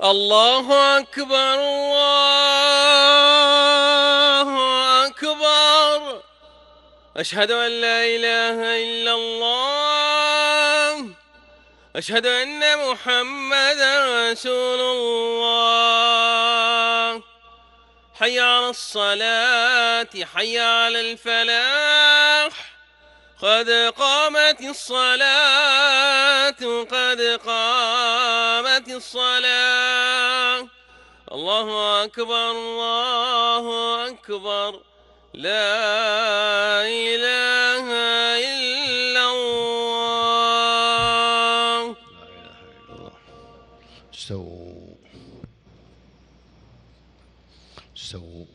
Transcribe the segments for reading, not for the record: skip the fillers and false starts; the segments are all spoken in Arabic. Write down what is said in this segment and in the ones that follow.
الله أكبر الله أكبر. أشهد أن لا إله إلا الله. أشهد أن محمدا رسول الله. حي على الصلاة حي على الفلاح. قد قامت الصلاة قد قامت الصلاة. الله أكبر الله أكبر. لا إله إلا الله. لا إله إلا الله. استووا استووا.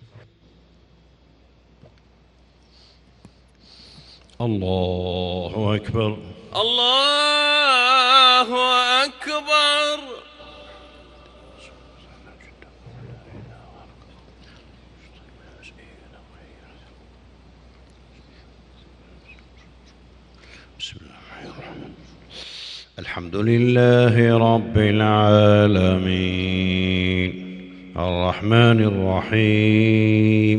الله أكبر الله أكبر. بسم الله الرحمن الرحيم. الحمد لله رب العالمين الرحمن الرحيم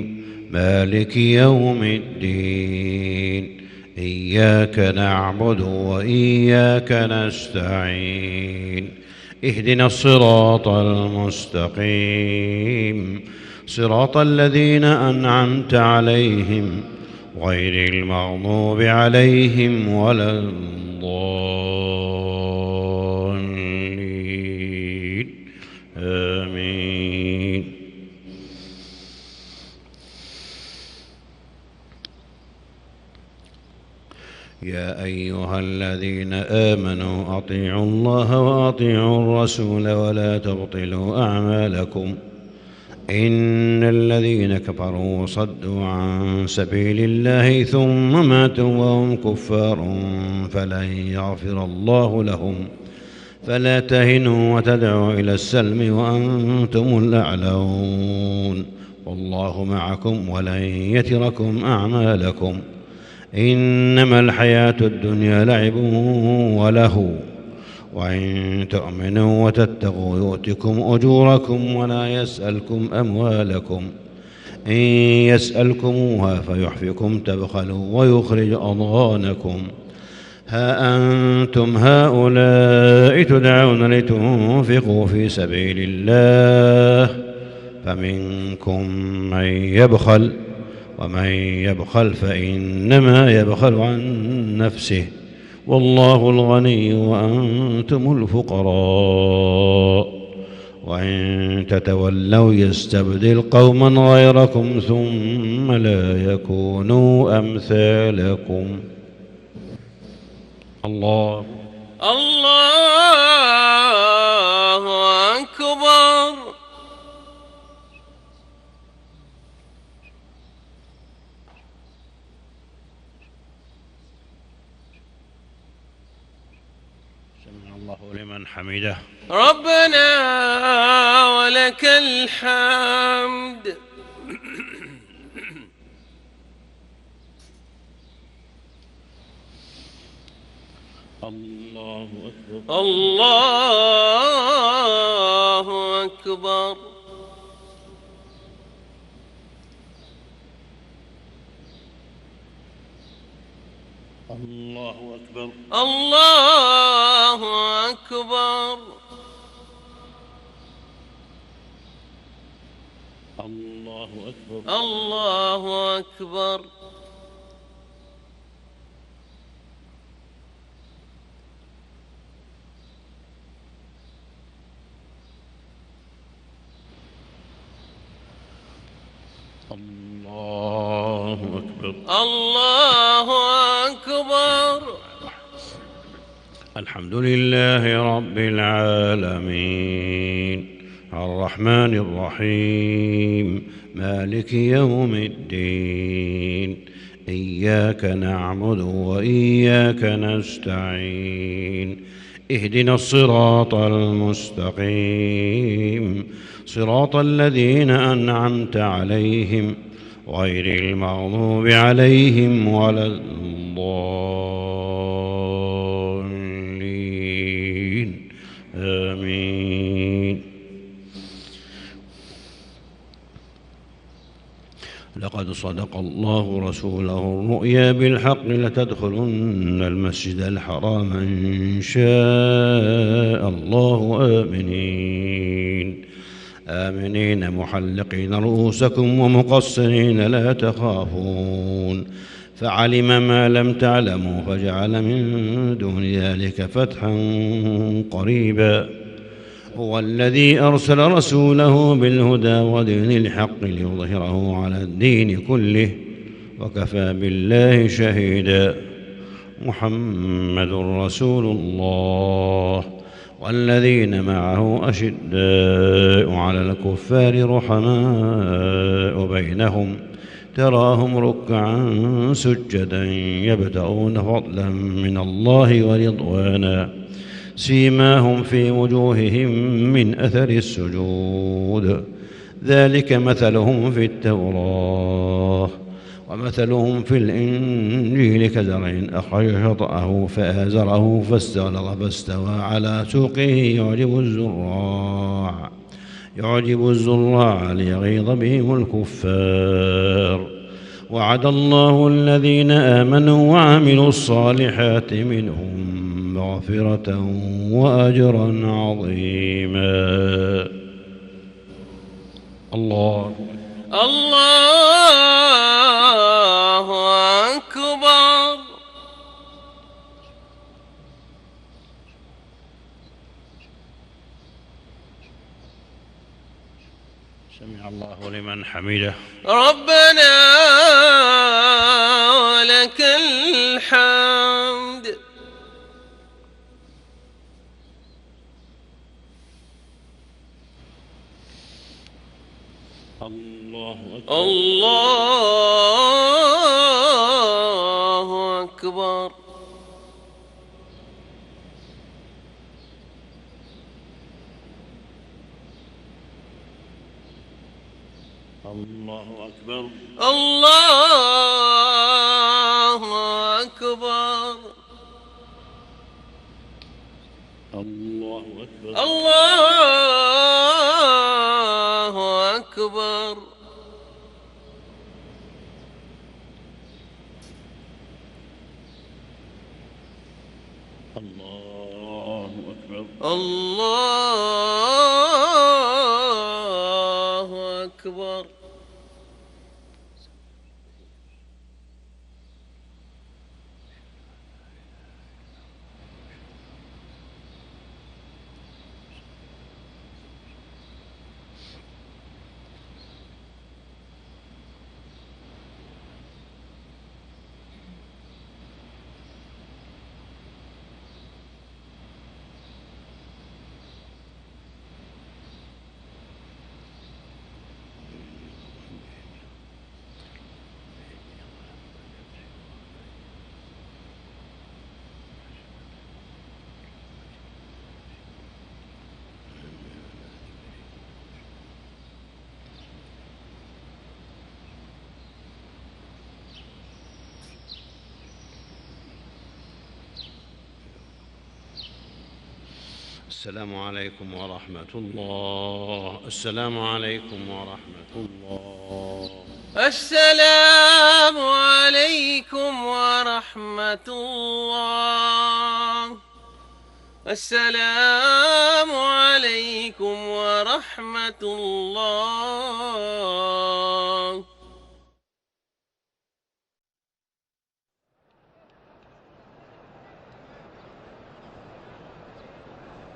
مالك يوم الدين. إياك نعبد وإياك نستعين. اهدنا الصراط المستقيم صراط الذين أنعمت عليهم غير المغضوب عليهم ولا الضالين. آمين. يا أيها الذين آمنوا أطيعوا الله وأطيعوا الرسول ولا تبطلوا أعمالكم. إن الذين كفروا وصدوا عن سبيل الله ثم ماتوا وهم كفار فلن يغفر الله لهم. فلا تهنوا وتدعوا إلى السلم وأنتم الأعلون والله معكم ولن يتركم أعمالكم. إنما الحياة الدنيا لعب ولهو وإن تؤمنوا وتتقوا يؤتكم أجوركم ولا يسألكم أموالكم. إن يسألكموها فيحفكم تبخلوا ويخرج أضغانكم. ها أنتم هؤلاء تدعون لتنفقوا في سبيل الله فمنكم من يبخل ومن يبخل فإنما يبخل عن نفسه والله الغني وأنتم الفقراء. وإن تتولوا يستبدل قوما غيركم ثم لا يكونوا أمثالكم. الله أكبر. سمع الله لمن حمده. ربنا ولك الحمد. الله أكبر الله أكبر. الله أكبر الله أكبر. الله أكبر الله أكبر. الله أكبر. الله أكبر. الحمد لله رب العالمين الرحمن الرحيم مالك يوم الدين. إياك نعبد وإياك نستعين. اهدنا الصراط المستقيم صراط الذين أنعمت عليهم غير المغضوب عليهم ولا الضالين. آمين. لقد صدق الله رسوله الرؤيا بالحق لتدخلن المسجد الحرام إن شاء الله آمنين محلقين رؤوسكم ومقصرين لا تخافون فعلم ما لم تعلموا فجعل من دون ذلك فتحا قريبا هو الذي أرسل رسوله بالهدى ودين الحق ليظهره على الدين كله وكفى بالله شهيدا محمد رسول الله والذين معه أشداء على الكفار رحماء بينهم تراهم ركعا سجدا يبتغون فضلا من الله ورضوانا سيماهم في وجوههم من أثر السجود ذلك مثلهم في التوراة ومثلهم في الإنجيل كزرع أخرج شطأه فآزره فاستغلظ فاستوى على سوقه يعجب الزراع ليغيظ بهم الكفار وعد الله الذين آمنوا وعملوا الصالحات منهم مغفرة وأجرا عظيما. الله أكبر. سمع الله لمن حمده ربنا ولك الحمد. الله أكبر. الله أكبر. الله أكبر. الله أكبر. الله أكبر. الله أكبر. الله أكبر. السلام عليكم ورحمة الله. السلام عليكم ورحمة الله. السلام عليكم ورحمة الله. السلام عليكم ورحمة الله.